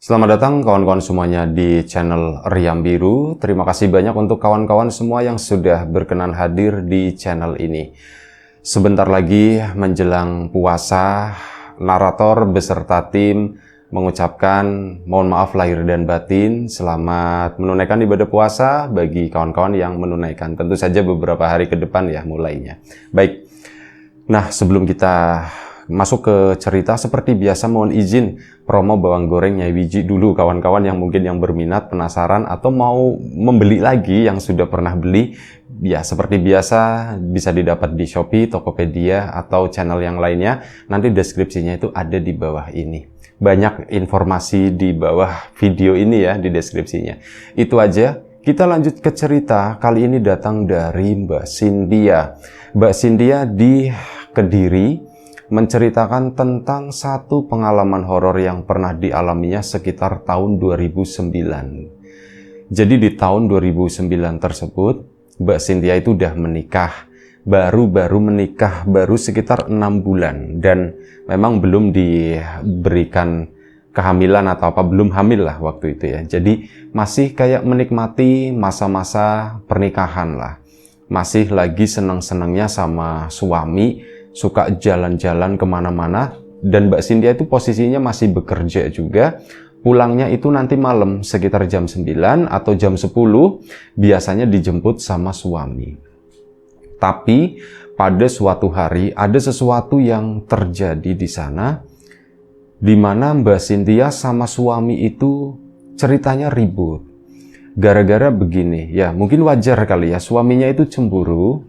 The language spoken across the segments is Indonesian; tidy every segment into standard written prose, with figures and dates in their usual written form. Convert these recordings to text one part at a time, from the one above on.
Selamat datang kawan-kawan semuanya di channel Riam Biru. Terima kasih banyak untuk kawan-kawan semua yang sudah berkenan hadir di channel ini. Sebentar lagi menjelang puasa, narator beserta tim mengucapkan mohon maaf lahir dan batin, selamat menunaikan ibadah puasa bagi kawan-kawan yang menunaikan. Tentu saja beberapa hari ke depan ya mulainya. Baik, nah sebelum kita masuk ke cerita, seperti biasa mohon izin promo bawang goreng Nyai Wiji dulu kawan-kawan yang mungkin yang berminat, penasaran atau mau membeli lagi yang sudah pernah beli. Ya seperti biasa bisa didapat di Shopee, Tokopedia atau channel yang lainnya. Nanti deskripsinya itu ada di bawah ini. Banyak informasi di bawah video ini ya di deskripsinya. Itu aja. Kita lanjut ke cerita. Kali ini datang dari Mbak Cynthia. Mbak Cynthia di Kediri menceritakan tentang satu pengalaman horor yang pernah dialaminya sekitar tahun 2009. Jadi di tahun 2009 tersebut, Mbak Cynthia itu udah menikah. Baru menikah, baru sekitar 6 bulan. Dan memang belum diberikan kehamilan atau apa, belum hamil lah waktu itu ya. Jadi masih kayak menikmati masa-masa pernikahan lah. Masih lagi seneng-senengnya sama suami, suka jalan-jalan kemana-mana, dan Mbak Cynthia itu posisinya masih bekerja juga. Pulangnya itu nanti malam sekitar jam 9 atau jam 10, biasanya dijemput sama suami. Tapi pada suatu hari ada sesuatu yang terjadi di sana, di mana Mbak Cynthia sama suami itu ceritanya ribut. Gara-gara begini, ya mungkin wajar kali ya, suaminya itu cemburu.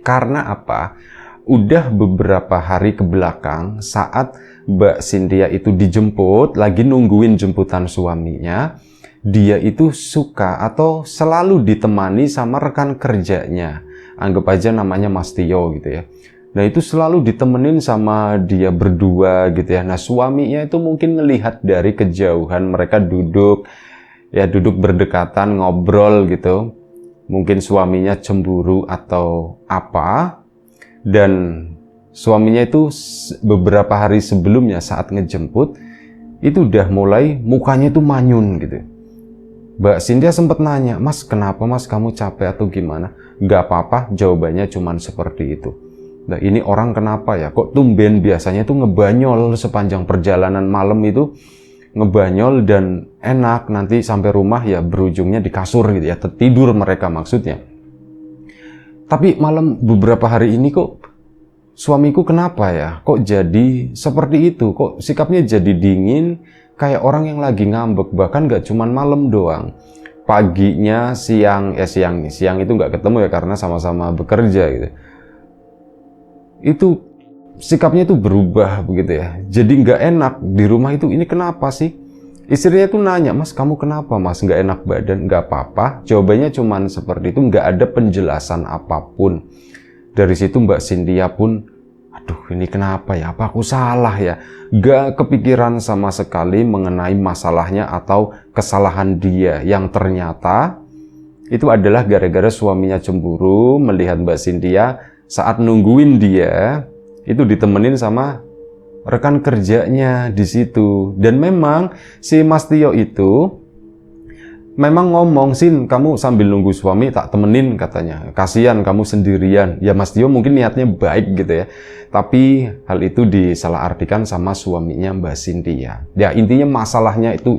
Karena apa? Udah beberapa hari ke belakang saat Mbak Cynthia itu dijemput, lagi nungguin jemputan suaminya, dia itu suka atau selalu ditemani sama rekan kerjanya. Anggap aja namanya Mas Tio gitu ya. Nah itu selalu ditemenin sama dia berdua gitu ya. Nah suaminya itu mungkin ngelihat dari kejauhan, mereka duduk berdekatan, ngobrol gitu. Mungkin suaminya cemburu atau apa. Dan suaminya itu beberapa hari sebelumnya saat ngejemput, itu udah mulai mukanya itu manyun gitu. Mbak Cynthia sempat nanya, "Mas, kenapa mas, kamu capek atau gimana?" "Gak apa-apa," jawabannya cuman seperti itu. Nah ini orang kenapa ya, kok tumben biasanya itu ngebanyol sepanjang perjalanan malam itu, ngebanyol dan enak, nanti sampai rumah ya berujungnya di kasur gitu ya, tertidur mereka maksudnya. Tapi malam beberapa hari ini kok suamiku kenapa ya? Kok jadi seperti itu? Kok sikapnya jadi dingin kayak orang yang lagi ngambek? Bahkan gak cuman malam doang. Paginya, siang itu gak ketemu ya karena sama-sama bekerja gitu. Itu sikapnya itu berubah begitu ya. Jadi gak enak di rumah itu. Ini kenapa sih? Istrinya tuh nanya, "Mas, kamu kenapa mas? Nggak enak badan?" "Nggak apa-apa." Jawabannya cuman seperti itu, nggak ada penjelasan apapun. Dari situ Mbak Cynthia pun, aduh ini kenapa ya? Apa aku salah ya? Nggak kepikiran sama sekali mengenai masalahnya atau kesalahan dia. Yang ternyata itu adalah gara-gara suaminya cemburu melihat Mbak Cynthia saat nungguin dia, itu ditemenin sama rekan kerjanya di situ. Dan memang si Mas Tio itu memang ngomong, "Sin, kamu sambil nunggu suami tak temenin," katanya. "Kasihan kamu sendirian." Ya Mas Tio mungkin niatnya baik gitu ya. Tapi hal itu disalahartikan sama suaminya Mbak Cynthia. Ya intinya masalahnya itu.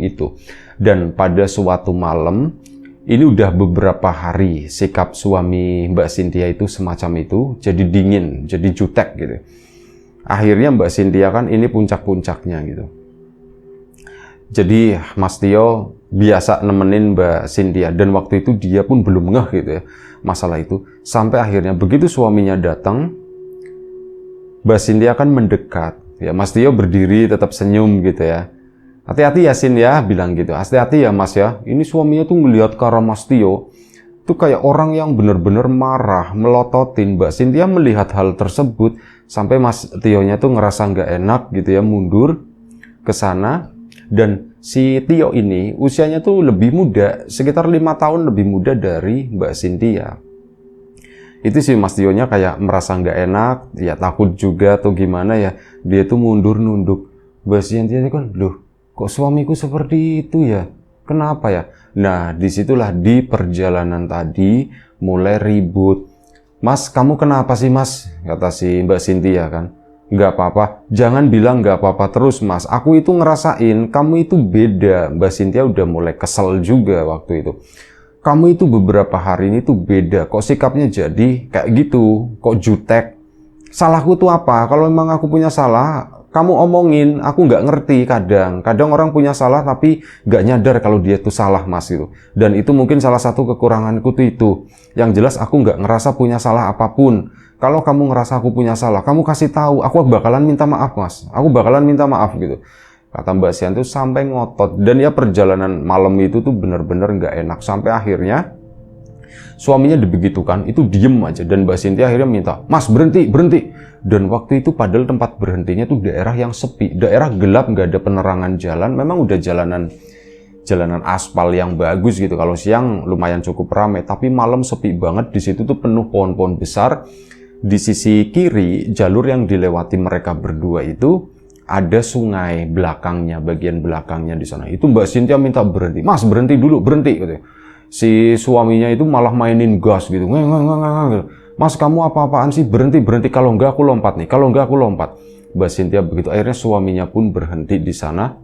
Dan pada suatu malam, ini udah beberapa hari sikap suami Mbak Cynthia itu semacam itu, jadi dingin, jadi jutek gitu. Akhirnya Mbak Cynthia kan ini puncak-puncaknya gitu. Jadi Mas Tio biasa nemenin Mbak Cynthia, dan waktu itu dia pun belum ngeh gitu ya masalah itu. Sampai akhirnya begitu suaminya datang, Mbak Cynthia kan mendekat. Ya Mas Tio berdiri tetap senyum gitu ya. "Hati-hati ya Sin ya," bilang gitu. "Hati-hati ya Mas ya." Ini suaminya tuh ngelihat ke arah Mas Tio. Itu kayak orang yang benar-benar marah, melototin. Mbak Cynthia melihat hal tersebut, sampai Mas Tio-nya tuh ngerasa nggak enak gitu ya, mundur ke sana. Dan si Tio ini usianya tuh lebih muda, sekitar 5 tahun lebih muda dari Mbak Cynthia. Itu si Mas Tio-nya kayak merasa nggak enak, ya takut juga atau gimana ya. Dia tuh mundur nunduk. Mbak Cynthia kan, "Loh, kok suamiku seperti itu ya? Kenapa ya? Nah, disitulah di perjalanan tadi mulai ribut. Mas, kamu kenapa sih mas? Kata si Mbak Cynthia kan. Nggak apa-apa, jangan bilang nggak apa-apa terus mas. Aku itu ngerasain, kamu itu beda. Mbak Cynthia udah mulai kesel juga waktu itu. Kamu itu beberapa hari ini tuh beda. Kok sikapnya jadi kayak gitu? Kok jutek? Salahku tuh apa? Kalau memang aku punya salah, kamu omongin. Aku nggak ngerti kadang. Kadang orang punya salah tapi nggak nyadar kalau dia tuh salah mas gitu. Dan itu mungkin salah satu kekuranganku tuh itu. Yang jelas aku nggak ngerasa punya salah apapun. Kalau kamu ngerasa aku punya salah, kamu kasih tahu. Aku bakalan minta maaf mas. Aku bakalan minta maaf gitu. Kata Mbak Sian tuh sampai ngotot. Dan ya perjalanan malam itu tuh bener-bener nggak enak. Sampai akhirnya suaminya dibegitukan, itu diem aja. Dan Mbak Cynthia akhirnya minta, mas berhenti, berhenti. Dan waktu itu padahal tempat berhentinya tuh daerah yang sepi. Daerah gelap, nggak ada penerangan jalan. Memang udah jalanan aspal yang bagus gitu. Kalau siang lumayan cukup ramai. Tapi malam sepi banget. Di situ tuh penuh pohon-pohon besar. Di sisi kiri, jalur yang dilewati mereka berdua itu ada sungai belakangnya, bagian belakangnya di sana. Itu Mbak Cynthia minta berhenti. Mas berhenti dulu, berhenti. Gitu. Si suaminya itu malah mainin gas gitu. Gitu. Mas kamu apa-apaan sih? Berhenti, berhenti. Kalau enggak aku lompat nih. Kalau enggak aku lompat. Mbak Cynthia begitu. Akhirnya suaminya pun berhenti di sana.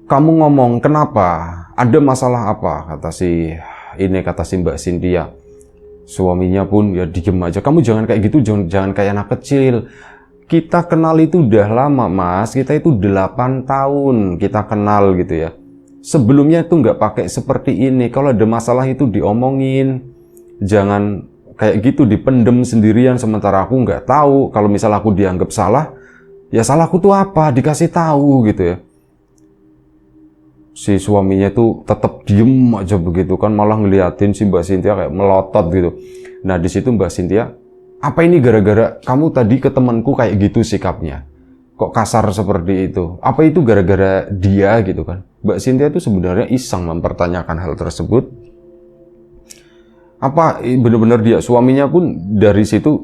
Kamu ngomong kenapa? Ada masalah apa? Kata si Mbak Cynthia. Suaminya pun ya diem aja. Kamu jangan kayak gitu, jangan kayak anak kecil. Kita kenal itu udah lama mas. Kita itu 8 tahun kita kenal gitu ya. Sebelumnya itu nggak pakai seperti ini. Kalau ada masalah itu diomongin. Jangan kayak gitu dipendem sendirian sementara aku nggak tahu. Kalau misal aku dianggap salah, ya salahku tuh apa? Dikasih tahu gitu ya. Si suaminya tuh tetap diem aja begitu kan, malah ngeliatin si Mbak Cynthia kayak melotot gitu. Nah di situ Mbak Cynthia, apa ini gara-gara kamu tadi ke temanku kayak gitu sikapnya? Kok kasar seperti itu? Apa itu gara-gara dia gitu kan? Mbak Cynthia itu sebenarnya iseng mempertanyakan hal tersebut. Apa benar-benar dia? Suaminya pun dari situ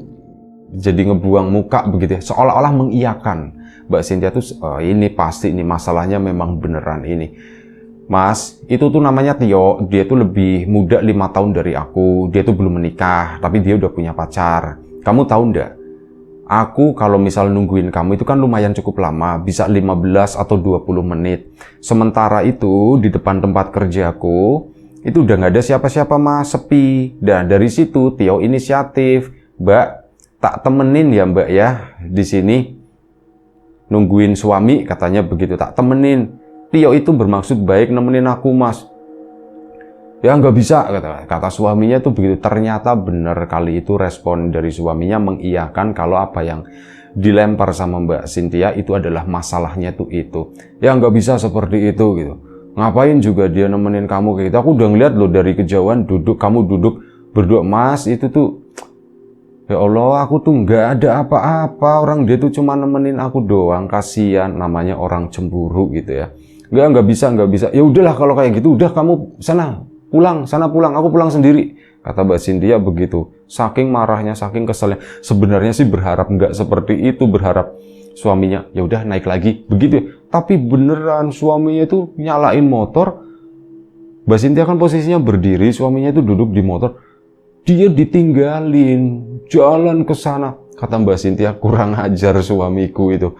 jadi ngebuang muka begitu ya, seolah-olah mengiyakan. Mbak Cynthia tuh ini pasti ini masalahnya memang beneran ini. Mas, itu tuh namanya Tio, dia tuh lebih muda 5 tahun dari aku, dia tuh belum menikah, tapi dia udah punya pacar. Kamu tahu ndak? Aku kalau misal nungguin kamu itu kan lumayan cukup lama, bisa 15 atau 20 menit. Sementara itu di depan tempat kerjaku, itu udah nggak ada siapa-siapa mas, sepi. Dan dari situ Tio inisiatif, Mbak, tak temenin ya Mbak ya, di sini nungguin suami katanya begitu, tak temenin. Tio itu bermaksud baik nemenin aku mas. Ya nggak bisa kata suaminya tuh begitu. Ternyata benar kali itu respon dari suaminya mengiyakan kalau apa yang dilempar sama Mbak Cynthia itu adalah masalahnya tuh itu. Ya nggak bisa seperti itu gitu. Ngapain juga dia nemenin kamu kayak gitu. Aku udah ngeliat loh dari kejauhan kamu duduk berdua mas itu tuh. Ya Allah, aku tuh nggak ada apa-apa. Orang dia tuh cuma nemenin aku doang. Kasihan, namanya orang cemburu gitu ya. Nggak bisa. Ya udahlah kalau kayak gitu, udah kamu sana pulang, aku pulang sendiri. Kata Mbak Cynthia begitu. Saking marahnya, saking keselnya. Sebenarnya sih berharap nggak seperti itu, berharap suaminya ya udah naik lagi begitu. Tapi beneran suaminya itu nyalain motor. Mbak Cynthia kan posisinya berdiri, suaminya itu duduk di motor. Dia ditinggalin, jalan ke sana. Kata Mbak Cynthia, kurang ajar suamiku itu.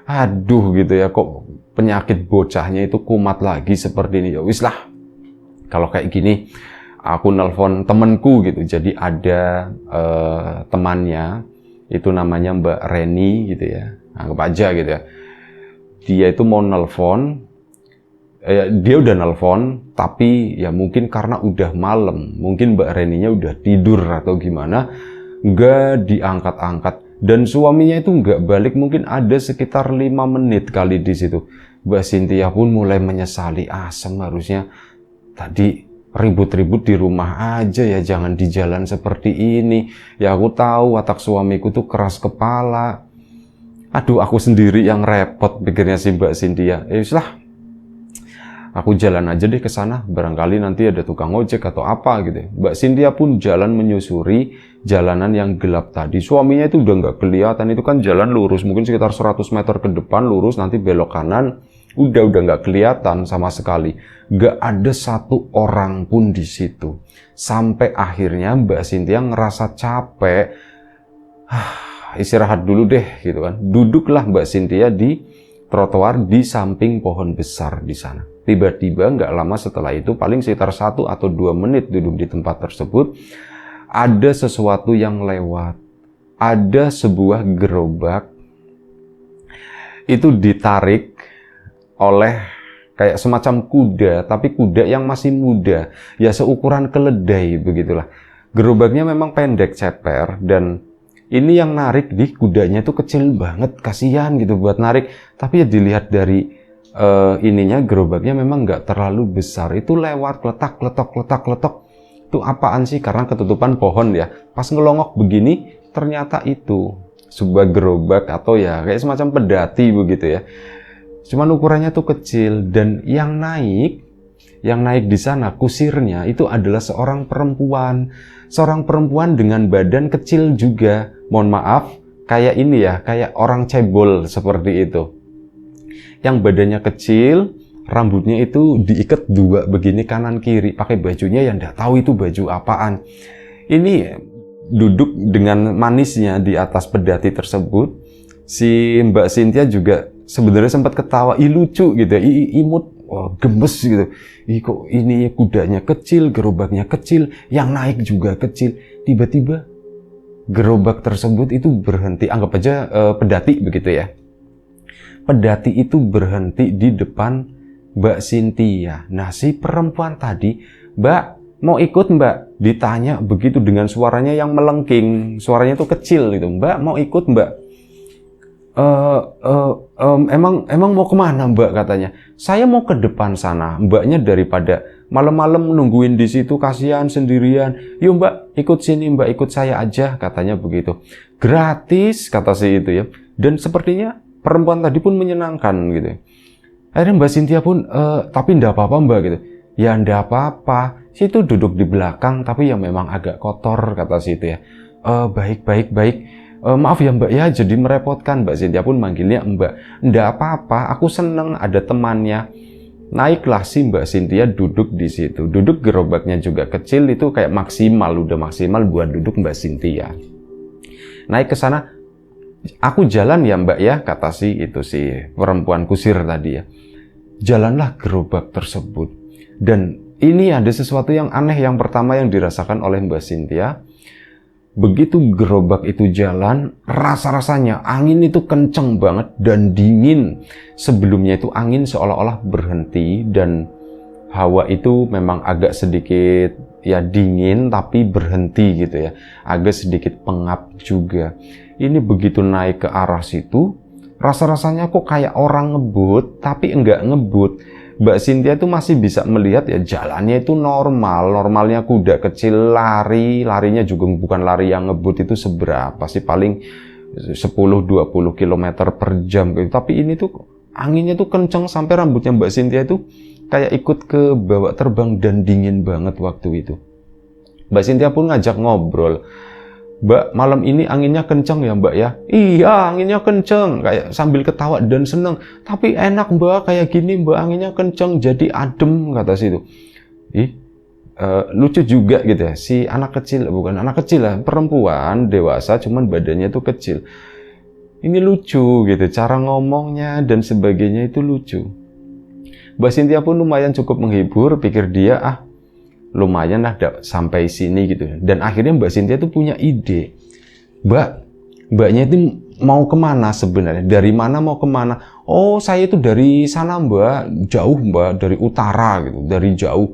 Aduh gitu ya, kok penyakit bocahnya itu kumat lagi seperti ini. Ya wis lah, kalau kayak gini, aku nelpon temenku gitu. Jadi ada temannya, itu namanya Mbak Reni gitu ya. Anggap aja gitu ya. Dia itu mau nelpon, dia udah nelpon, tapi ya mungkin karena udah malam, mungkin Mbak Reninya udah tidur atau gimana, nggak diangkat-angkat. Dan suaminya itu nggak balik, mungkin ada sekitar 5 menit kali di situ. Mbak Cynthia pun mulai menyesali, asem harusnya tadi ribut-ribut di rumah aja ya, jangan di jalan seperti ini. Ya aku tahu watak suamiku tuh keras kepala. Aduh, aku sendiri yang repot, pikirnya si Mbak Cynthia. Lah, aku jalan aja deh ke sana, barangkali nanti ada tukang ojek atau apa gitu. Mbak Cynthia pun jalan menyusuri jalanan yang gelap tadi. Suaminya itu udah nggak kelihatan, itu kan jalan lurus, mungkin sekitar 100 meter ke depan lurus, nanti belok kanan, Udah nggak kelihatan sama sekali. Nggak ada satu orang pun di situ. Sampai akhirnya Mbak Cynthia ngerasa capek. Istirahat dulu deh gitu kan. Duduklah Mbak Cynthia di trotoar di samping pohon besar di sana. Tiba-tiba nggak lama setelah itu, paling sekitar 1 atau 2 menit duduk di tempat tersebut, ada sesuatu yang lewat. Ada sebuah gerobak itu ditarik oleh kayak semacam kuda, tapi kuda yang masih muda, ya seukuran keledai begitulah. Gerobaknya memang pendek ceper, dan ini yang narik di kudanya itu kecil banget, kasihan gitu buat narik. Tapi ya dilihat dari ininya, gerobaknya memang nggak terlalu besar. Itu lewat letak. Itu apaan sih? Karena ketutupan pohon ya. Pas ngelongok begini, ternyata itu sebuah gerobak atau ya kayak semacam pedati begitu ya. Cuman ukurannya tuh kecil, dan yang naik di sana kusirnya itu adalah seorang perempuan dengan badan kecil juga. Mohon maaf, kayak ini ya, kayak orang cebol seperti itu. Yang badannya kecil, rambutnya itu diikat 2 begini kanan kiri, pakai bajunya yang nggak tahu itu baju apaan. Ini duduk dengan manisnya di atas pedati tersebut. Si Mbak Cynthia juga sebenarnya sempat ketawa, lucu gitu ya, imut, gemes gitu. Kok ini kudanya kecil, gerobaknya kecil, yang naik juga kecil. Tiba-tiba gerobak tersebut itu berhenti, anggap aja pedati begitu ya. Pedati itu berhenti di depan Mbak Cynthia. Nah, si perempuan tadi, "Mbak, mau ikut Mbak?" Ditanya begitu dengan suaranya yang melengking, suaranya tuh kecil gitu. "Mbak, mau ikut Mbak?" Emang mau kemana Mbak?" katanya. "Saya mau ke depan sana." Mbaknya daripada malam-malam nungguin di situ kasihan sendirian. "Yuk Mbak, ikut sini Mbak, ikut saya aja," katanya begitu. "Gratis," kata si itu ya. Dan sepertinya perempuan tadi pun menyenangkan gitu. Akhirnya Mbak Cynthia pun, "Tapi ndak apa-apa Mbak," gitu. "Ya ndak apa-apa. Situ duduk di belakang, tapi ya memang agak kotor," kata si itu ya. Baik. Maaf ya Mbak ya, jadi merepotkan." Mbak Cynthia pun manggilnya Mbak. "Ndak apa-apa, aku seneng ada temannya." Naiklah si Mbak Cynthia duduk di situ. Duduk gerobaknya juga kecil, itu kayak udah maksimal buat duduk Mbak Cynthia. Naik ke sana, "Aku jalan ya Mbak ya," kata si perempuan kusir tadi ya. Jalanlah gerobak tersebut. Dan ini ada sesuatu yang aneh yang pertama yang dirasakan oleh Mbak Cynthia. Begitu gerobak itu jalan, rasa-rasanya angin itu kenceng banget dan dingin. Sebelumnya itu angin seolah-olah berhenti, dan hawa itu memang agak sedikit ya dingin tapi berhenti gitu ya. Agak sedikit pengap juga. Ini begitu naik ke arah situ, rasa-rasanya kok kayak orang ngebut, tapi enggak ngebut. Mbak Cynthia itu masih bisa melihat ya jalannya itu normalnya kuda kecil larinya juga bukan lari yang ngebut itu seberapa sih, paling 10-20 km per jam gitu. Tapi ini tuh anginnya tuh kenceng sampai rambutnya Mbak Cynthia itu kayak ikut ke bawah terbang dan dingin banget waktu itu. Mbak Cynthia pun ngajak ngobrol. "Mbak, malam ini anginnya kenceng ya Mbak ya?" "Iya, anginnya kenceng," kayak sambil ketawa dan seneng. "Tapi enak Mbak, kayak gini Mbak, anginnya kenceng jadi adem," kata situ. Lucu juga gitu ya, si anak kecil, bukan anak kecil lah, perempuan dewasa cuman badannya tuh kecil. Ini lucu gitu, cara ngomongnya dan sebagainya itu lucu. Mbak Cynthia pun lumayan cukup menghibur, pikir dia, lumayan lah sampai sini gitu. Dan akhirnya Mbak Cynthia tuh punya ide. Mbaknya itu mau kemana sebenarnya? Dari mana mau kemana? "Oh, saya itu dari sana Mbak, jauh Mbak, dari utara gitu, dari jauh.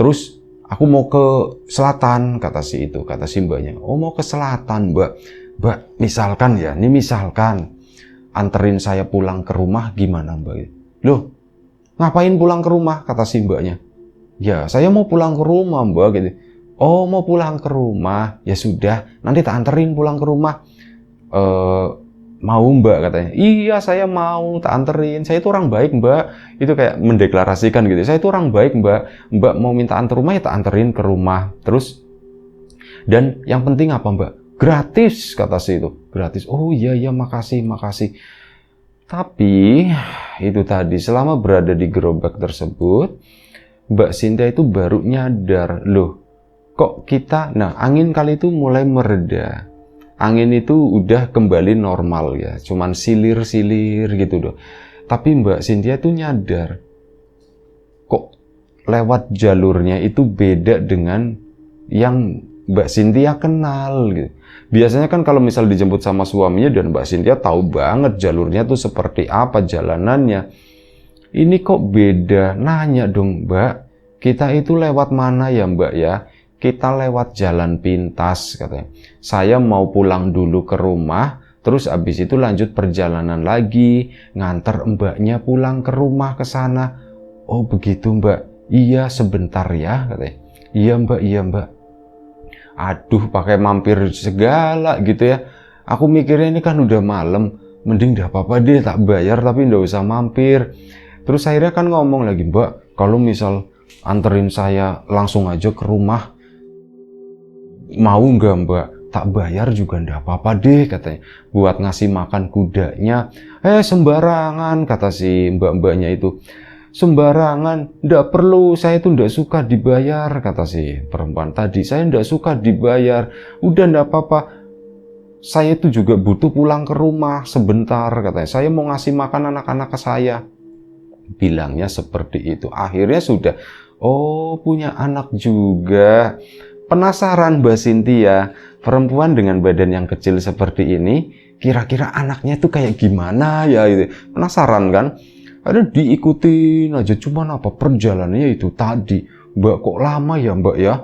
Terus aku mau ke selatan," kata si mbaknya. "Oh, mau ke selatan Mbak. Mbak, misalkan anterin saya pulang ke rumah gimana Mbak?" "Loh, ngapain pulang ke rumah?" kata si mbaknya. "Ya, saya mau pulang ke rumah Mbak," gitu. "Oh, mau pulang ke rumah? Ya sudah, nanti tak anterin pulang ke rumah." "Mau Mbak?" katanya. "Iya, saya mau, tak anterin. Saya itu orang baik Mbak." Itu kayak mendeklarasikan gitu. "Saya itu orang baik Mbak. Mbak mau minta antar rumah ya tak anterin ke rumah. Terus, dan yang penting apa Mbak? Gratis," kata si itu. "Gratis." "Oh iya, makasih. Tapi itu tadi, selama berada di gerobak tersebut, Mbak Cynthia itu baru nyadar, loh kok kita, nah angin kali itu mulai mereda. Angin itu udah kembali normal ya, cuman silir-silir gitu loh. Tapi Mbak Cynthia itu nyadar, kok lewat jalurnya itu beda dengan yang Mbak Cynthia kenal gitu. Biasanya kan kalau misal dijemput sama suaminya dan Mbak Cynthia tahu banget jalurnya tuh seperti apa jalanannya. Ini kok beda? Nanya dong Mbak, kita itu lewat mana ya Mbak ya? Kita lewat jalan pintas katanya. Saya mau pulang dulu ke rumah, terus abis itu lanjut perjalanan lagi, nganter mbaknya pulang ke rumah ke sana. Oh begitu Mbak, iya sebentar ya katanya. Iya Mbak, iya Mbak. Aduh, pakai mampir segala gitu ya. Aku mikirnya ini kan udah malam, mending dah apa-apa deh tak bayar tapi nggak usah mampir. Terus akhirnya kan ngomong lagi, Mbak, kalau misal anterin saya langsung aja ke rumah, mau nggak Mbak? Tak bayar juga nggak apa-apa deh katanya. Buat ngasih makan kudanya. Sembarangan kata si mbak-mbaknya itu. Sembarangan, ndak perlu, saya tuh ndak suka dibayar, kata si perempuan tadi. Saya ndak suka dibayar, udah ndak apa-apa. Saya tuh juga butuh pulang ke rumah sebentar, katanya. Saya mau ngasih makan anak-anak ke saya. Bilangnya seperti itu. Akhirnya sudah, oh punya anak juga. Penasaran Mbak Cynthia, perempuan dengan badan yang kecil seperti ini, kira-kira anaknya tuh kayak gimana ya? Gitu. Penasaran kan? Ada diikutin aja, cuman apa perjalanannya itu tadi. Mbak kok lama ya Mbak ya?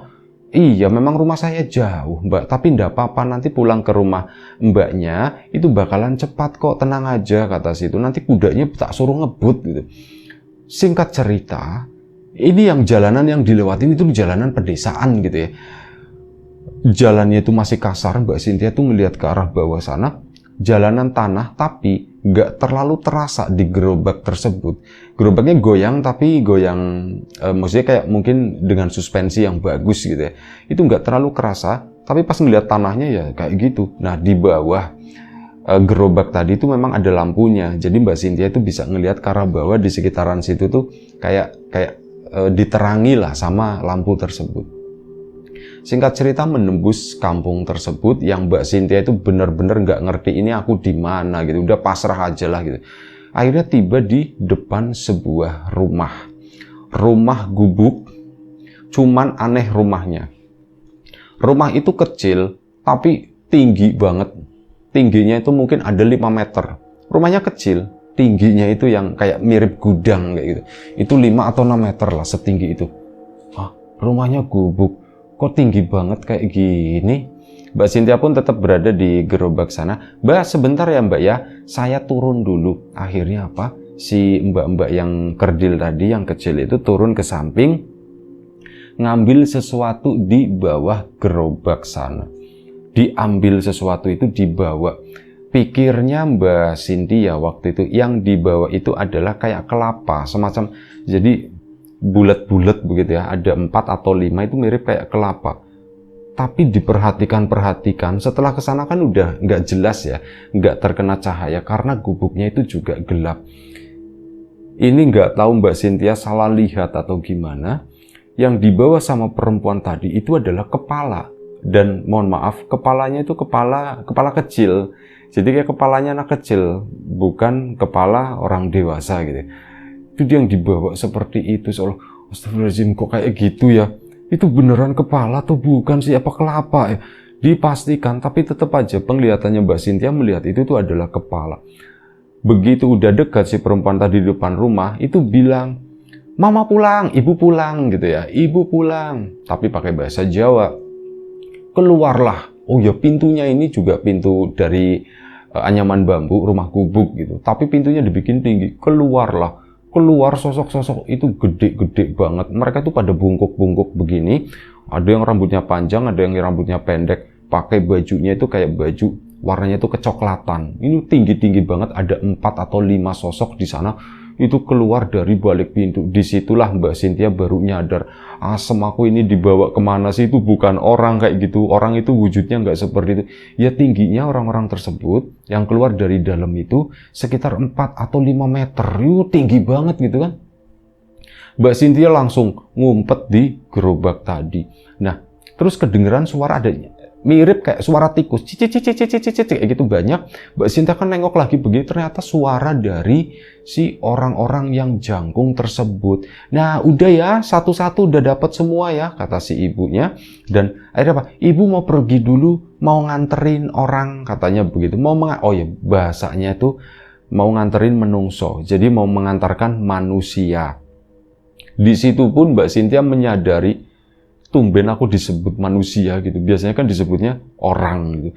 Iya memang rumah saya jauh Mbak, tapi ndak apa-apa, nanti pulang ke rumah mbaknya itu bakalan cepat kok, tenang aja kata situ. Nanti kudanya tak suruh ngebut gitu. Singkat cerita, ini yang jalanan yang dilewatin itu jalanan pedesaan gitu ya. Jalannya itu masih kasar, Mbak Cynthia tuh ngelihat ke arah bawah sana. Jalanan tanah tapi nggak terlalu terasa di gerobak tersebut. Gerobaknya goyang tapi goyang maksudnya kayak mungkin dengan suspensi yang bagus gitu ya. Itu nggak terlalu kerasa, tapi pas ngeliat tanahnya ya kayak gitu. Nah di bawah gerobak tadi itu memang ada lampunya. Jadi Mbak Cynthia itu bisa ngelihat ke arah bawah di sekitaran situ tuh kayak diterangi lah sama lampu tersebut. Singkat cerita menembus kampung tersebut yang Mbak Cynthia itu benar-benar nggak ngerti ini aku di mana gitu, udah pasrah aja lah gitu. Akhirnya tiba di depan sebuah rumah gubuk, cuman aneh rumahnya. Rumah itu kecil tapi tinggi banget, tingginya itu mungkin ada 5 meter. Rumahnya kecil, tingginya itu yang kayak mirip gudang kayak gitu. Itu 5 atau 6 meter lah setinggi itu. Rumahnya gubuk. Kok tinggi banget kayak gini? Mbak Cynthia pun tetap berada di gerobak sana. Mbak sebentar ya Mbak ya, saya turun dulu. Akhirnya apa? Si mbak-mbak yang kerdil tadi, yang kecil itu turun ke samping, ngambil sesuatu di bawah gerobak sana. Diambil sesuatu itu dibawa. Pikirnya Mbak Cynthia waktu itu yang dibawa itu adalah kayak kelapa, semacam jadi bulat-bulat begitu ya, ada 4 atau 5 itu mirip kayak kelapa. Tapi diperhatikan setelah kesana kan udah nggak jelas ya, nggak terkena cahaya karena gubuknya itu juga gelap. Ini nggak tahu Mbak Cynthia salah lihat atau gimana, yang dibawa sama perempuan tadi itu adalah kepala. Dan mohon maaf, kepalanya itu kepala kecil. Jadi kayak kepalanya anak kecil, bukan kepala orang dewasa gitu. Itu dia yang dibawa seperti itu, seolah astagfirullahaladzim kok kayak gitu ya, itu beneran kepala atau bukan sih, apa kelapa ya, dipastikan. Tapi tetap aja penglihatannya Mbak Cynthia melihat itu tuh adalah kepala. Begitu udah dekat si perempuan tadi di depan rumah itu bilang, mama pulang, ibu pulang gitu ya, ibu pulang, tapi pakai bahasa Jawa. Keluarlah, oh ya pintunya ini juga pintu dari anyaman bambu, rumah gubuk gitu, tapi pintunya dibikin tinggi. Keluar sosok-sosok itu gede-gede banget. Mereka tuh pada bungkuk-bungkuk begini. Ada yang rambutnya panjang, ada yang rambutnya pendek. Pakai bajunya itu kayak baju warnanya itu kecoklatan. Ini tinggi-tinggi banget. Ada 4 atau 5 sosok di sana. itu keluar dari balik pintu. Disitulah Mbak Cynthia baru nyadar, asem aku ini dibawa kemana sih, itu bukan orang kayak gitu. Orang itu wujudnya nggak seperti itu. Ya tingginya orang-orang tersebut yang keluar dari dalam itu sekitar 4 atau 5 meter. Itu tinggi banget gitu kan. Mbak Cynthia langsung ngumpet di gerobak tadi. Nah, terus kedengeran suara adanya mirip kayak suara tikus, cicit kayak gitu banyak. Mbak Cynthia kan nengok lagi begini, ternyata suara dari si orang-orang yang jangkung tersebut. Nah, udah ya, satu-satu udah dapat semua ya, kata si ibunya. Dan akhirnya apa? Ibu mau pergi dulu, mau nganterin orang, katanya begitu. Oh ya, bahasanya itu mau nganterin menungso, jadi mau mengantarkan manusia. Di situ pun Mbak Cynthia menyadari, tumben aku disebut manusia gitu. Biasanya kan disebutnya orang gitu.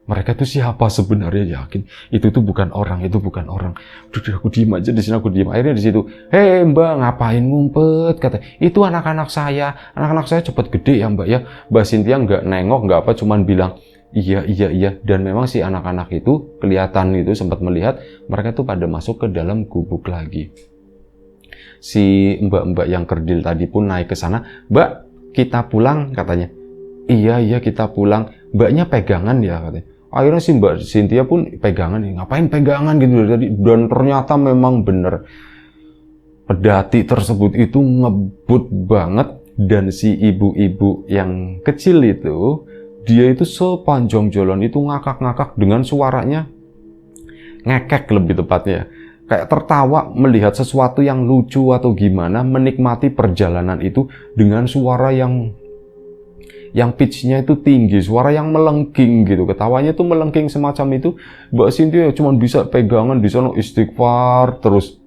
Mereka itu siapa sebenarnya? Yakin itu tuh bukan orang, itu bukan orang. Udah aku diem aja di sini, aku diem. Akhirnya di situ, hei Mbak, ngapain ngumpet? Kata, itu anak-anak saya. Anak-anak saya cepat gede ya Mbak ya. Mbak Cynthia nggak nengok, nggak apa, cuman bilang iya. Dan memang si anak-anak itu kelihatan gitu, sempat melihat mereka tuh pada masuk ke dalam gubuk lagi. Si mbak-mbak yang kerdil tadi pun naik ke sana. Mbak, kita pulang, katanya. Iya kita pulang. Mbaknya pegangan ya, katanya. Akhirnya si Mbak Cynthia pun pegangan. Ngapain pegangan gitu dari tadi? Dan ternyata memang benar. Pedati tersebut itu ngebut banget. Dan si ibu-ibu yang kecil itu, dia itu sepanjang jalan itu ngakak-ngakak dengan suaranya ngekek lebih tepatnya. Kayak tertawa melihat sesuatu yang lucu atau gimana, menikmati perjalanan itu dengan suara yang pitch-nya itu tinggi, suara yang melengking gitu. Ketawanya tuh melengking semacam itu. Mbak Cynthia cuma bisa pegangan di sana, istighfar terus.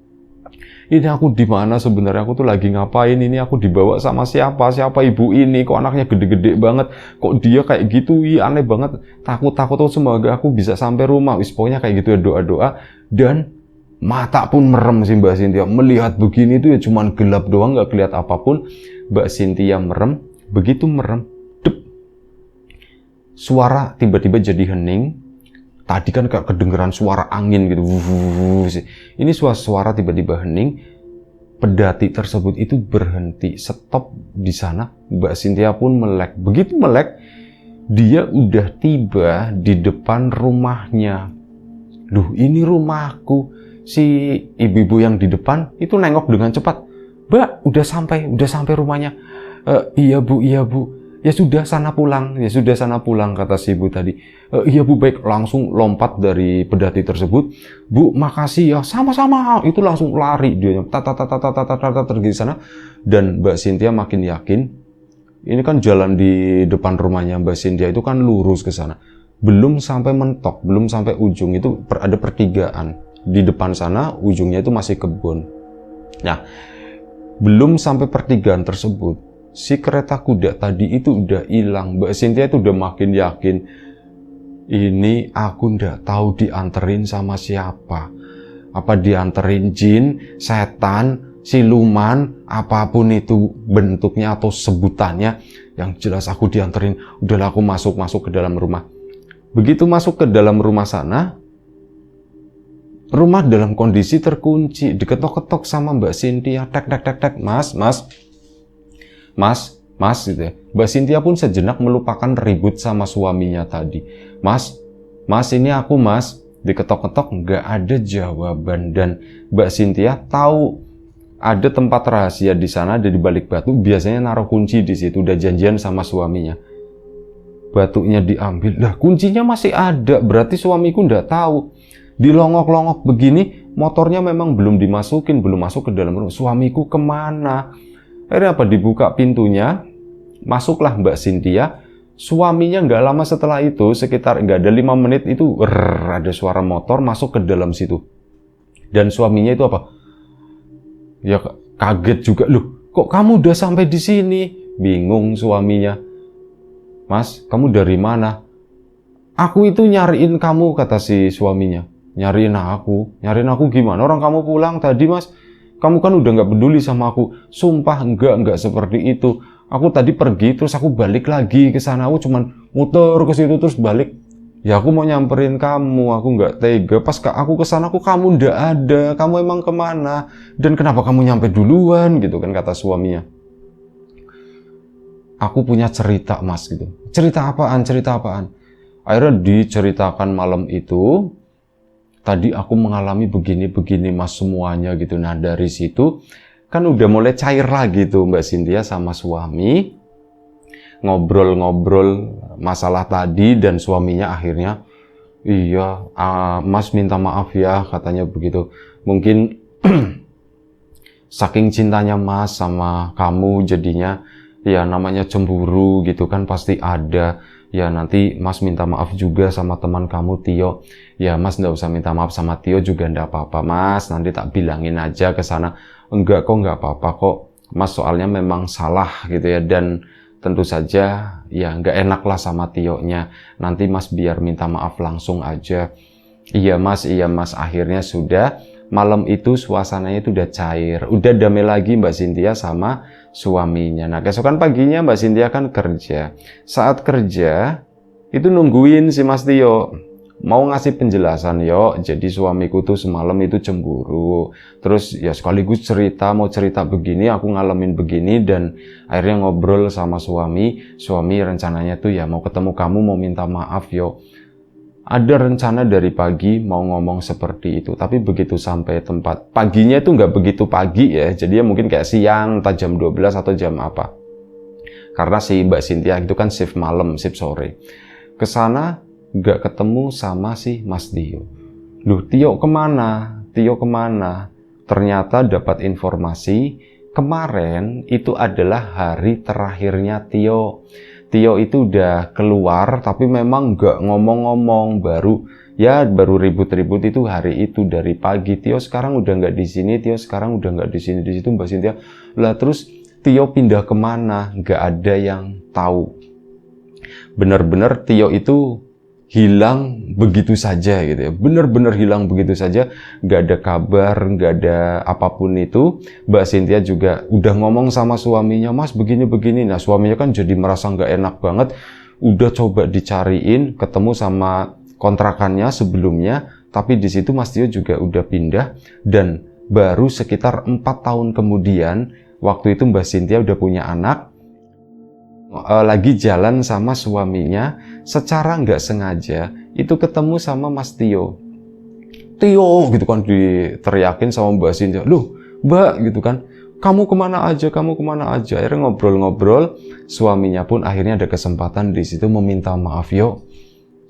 Ini aku di mana sebenarnya? Aku tuh lagi ngapain? Ini aku dibawa sama siapa? Siapa ibu ini? Kok anaknya gede-gede banget? Kok dia kayak gitu? Ih, aneh banget. Takut tuh semoga aku bisa sampai rumah. Pokoknya kayak gitu ya, doa-doa. Dan mata pun merem sih Mbak Cynthia. Melihat begini tuh ya cuman gelap doang, nggak kelihatan apapun. Mbak Cynthia merem. Begitu merem, dep, suara tiba-tiba jadi hening. Tadi kan kayak kedengeran suara angin gitu. Ini suara tiba-tiba hening. Pedati tersebut itu berhenti, stop di sana. Mbak Cynthia pun melek. Begitu melek, dia udah tiba di depan rumahnya. Duh, ini rumahku. Si ibu-ibu yang di depan itu nengok dengan cepat. Mbak, udah sampai rumahnya. Iya bu. Ya sudah sana pulang, kata si ibu tadi. Iya bu, baik. Langsung lompat dari pedati tersebut. Bu, makasih ya, sama-sama. Itu langsung lari dia, pergi sana. Dan Mbak Cynthia makin yakin. Ini kan jalan di depan rumahnya Mbak Cynthia itu kan lurus ke sana. Belum sampai mentok, belum sampai ujung, itu ada pertigaan. Di depan sana ujungnya itu masih kebun. Nah, belum sampai pertigaan tersebut, si kereta kuda tadi itu udah hilang. Mbak Cynthia itu udah makin yakin, ini aku nggak tahu dianterin sama siapa. Apa dianterin jin, setan, siluman, apapun itu bentuknya atau sebutannya. Yang jelas aku dianterin. Udahlah, aku masuk ke dalam rumah. Begitu masuk ke dalam rumah sana, rumah dalam kondisi terkunci, diketok-ketok sama Mbak Cynthia, tek, mas, gitu ya. Mbak Cynthia pun sejenak melupakan ribut sama suaminya tadi. Mas, ini aku mas. Diketok-ketok, nggak ada jawaban. Dan Mbak Cynthia tahu ada tempat rahasia di sana, ada di balik batu. Biasanya naruh kunci di situ, udah janjian sama suaminya. Batunya diambil, lah kuncinya masih ada, berarti suamiku nggak tahu. Dilongok-longok begini, motornya memang belum dimasukin, belum masuk ke dalam rumah. Suamiku kemana? Akhirnya apa? Dibuka pintunya, masuklah Mbak Cynthia. Suaminya nggak lama setelah itu, sekitar nggak ada 5 menit itu, ada suara motor masuk ke dalam situ. Dan suaminya itu apa? Ya kaget juga, loh kok kamu udah sampai di sini? Bingung suaminya. Mas, kamu dari mana? Aku itu nyariin kamu, kata si suaminya. Nyariin aku gimana? Orang kamu pulang tadi mas, kamu kan udah nggak peduli sama aku. Sumpah enggak seperti itu. Aku tadi pergi terus aku balik lagi ke sana. Aku cuman muter ke situ terus balik. Ya aku mau nyamperin kamu, aku nggak tega. Pas aku kesana, kamu nggak ada. Kamu emang kemana? Dan kenapa kamu nyampe duluan? Gitu kan kata suaminya. Aku punya cerita mas gitu. Cerita apaan? Cerita apaan? Akhirnya diceritakan malam itu. Tadi aku mengalami begini-begini mas semuanya gitu. Nah dari situ kan udah mulai cair lagi tuh Mbak Cynthia sama suami. Ngobrol-ngobrol masalah tadi dan suaminya akhirnya, iya mas minta maaf ya katanya begitu. Mungkin saking cintanya mas sama kamu jadinya ya namanya cemburu gitu kan pasti ada. Ya nanti mas minta maaf juga sama teman kamu Tio. Ya mas nggak usah minta maaf sama Tio juga nggak apa-apa mas. Nanti tak bilangin aja ke sana. Enggak kok nggak apa-apa kok. Mas soalnya memang salah gitu ya. Dan tentu saja ya nggak enak lah sama Tio-nya. Nanti mas biar minta maaf langsung aja. Iya mas. Akhirnya sudah. Malam itu suasananya itu udah cair. Udah damai lagi Mbak Cynthia sama suaminya. Nah keesokan paginya Mbak Cynthia kan kerja. Saat kerja itu nungguin si Mas Tio mau ngasih penjelasan, yo jadi suamiku tuh semalam itu cemburu. Terus ya sekaligus mau cerita begini, aku ngalamin begini. Dan akhirnya ngobrol sama suami rencananya tuh ya mau ketemu kamu, mau minta maaf yo. Ada rencana dari pagi mau ngomong seperti itu, tapi begitu sampai tempat, paginya itu nggak begitu pagi ya, jadi ya mungkin kayak siang, entah jam 12 atau jam apa. Karena si Mbak Cynthia itu kan shift malam, shift sore. Kesana nggak ketemu sama si Mas Tio. Loh, Tio kemana? Ternyata dapat informasi, kemarin itu adalah hari terakhirnya Tio. Tio itu udah keluar tapi memang nggak ngomong-ngomong, baru ribut-ribut itu hari itu dari pagi. Tio sekarang udah nggak di sini, Tio sekarang udah nggak di sini. Di situ Mbak Cynthia lah, terus Tio pindah kemana? Nggak ada yang tahu. Bener-bener Tio itu hilang begitu saja gitu ya, bener-bener hilang begitu saja, nggak ada kabar, nggak ada apapun itu. Mbak Cynthia juga udah ngomong sama suaminya, mas begini-begini. Nah suaminya kan jadi merasa nggak enak banget, udah coba dicariin, ketemu sama kontrakannya sebelumnya, tapi di situ Mas Tio juga udah pindah. Dan baru sekitar 4 tahun kemudian, waktu itu Mbak Cynthia udah punya anak, lagi jalan sama suaminya, secara nggak sengaja itu ketemu sama Mas Tio gitu kan, diteriakin sama Mbak Cynthia, loh Mbak gitu kan, kamu kemana aja. Akhirnya ngobrol-ngobrol, suaminya pun akhirnya ada kesempatan di situ meminta maaf. Yo,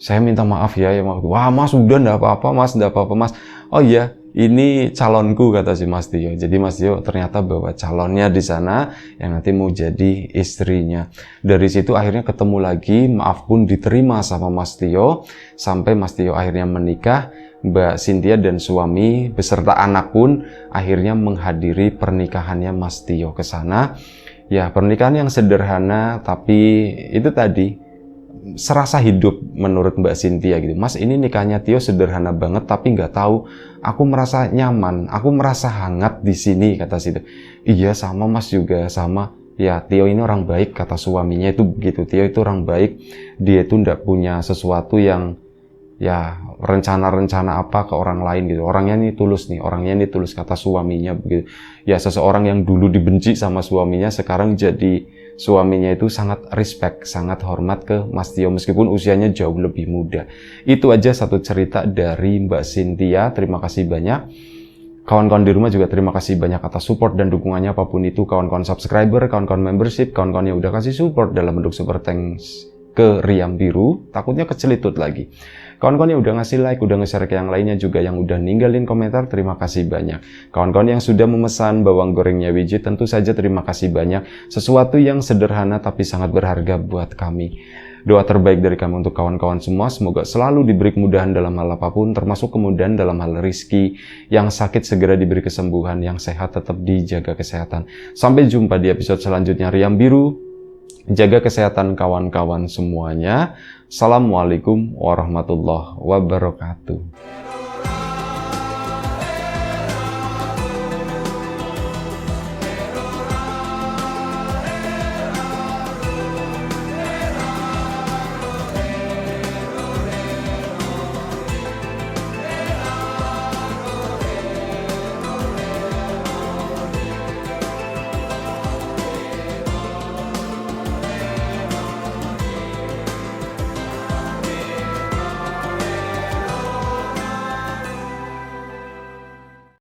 saya minta maaf ya. Wah mas udah nggak apa-apa mas. Oh iya, ini calonku kata si Mas Tio. Jadi Mas Tio ternyata bawa calonnya di sana yang nanti mau jadi istrinya. Dari situ akhirnya ketemu lagi, maaf pun diterima sama Mas Tio, sampai Mas Tio akhirnya menikah. Mbak Cynthia dan suami beserta anak pun akhirnya menghadiri pernikahannya Mas Tio ke sana. Ya pernikahan yang sederhana, tapi itu tadi serasa hidup menurut Mbak Cynthia gitu. Mas ini nikahnya Tio sederhana banget, tapi nggak tahu, aku merasa nyaman, aku merasa hangat di sini kata situ. Iya sama Mas juga sama. Ya Tio ini orang baik kata suaminya itu begitu. Tio itu orang baik, dia itu nggak punya sesuatu yang ya rencana-rencana apa ke orang lain gitu. Orangnya ini tulus kata suaminya begitu. Ya seseorang yang dulu dibenci sama suaminya sekarang jadi suaminya itu sangat respect, sangat hormat ke Mas Tio meskipun usianya jauh lebih muda. Itu aja satu cerita dari Mbak Cynthia. Terima kasih banyak. Kawan-kawan di rumah juga terima kasih banyak atas support dan dukungannya apapun itu. Kawan-kawan subscriber, kawan-kawan membership, kawan-kawan yang udah kasih support dalam bentuk super thanks ke Riam Biru. Takutnya kecelitut lagi. Kawan-kawan yang udah ngasih like, udah nge-share ke yang lainnya juga, yang udah ninggalin komentar, terima kasih banyak. Kawan-kawan yang sudah memesan bawang gorengnya Widget, tentu saja terima kasih banyak. Sesuatu yang sederhana tapi sangat berharga buat kami. Doa terbaik dari kami untuk kawan-kawan semua, semoga selalu diberi kemudahan dalam hal apapun, termasuk kemudahan dalam hal rezeki. Yang sakit segera diberi kesembuhan, yang sehat tetap dijaga kesehatan. Sampai jumpa di episode selanjutnya Riam Biru. Jaga kesehatan kawan-kawan semuanya. Assalamualaikum warahmatullahi wabarakatuh.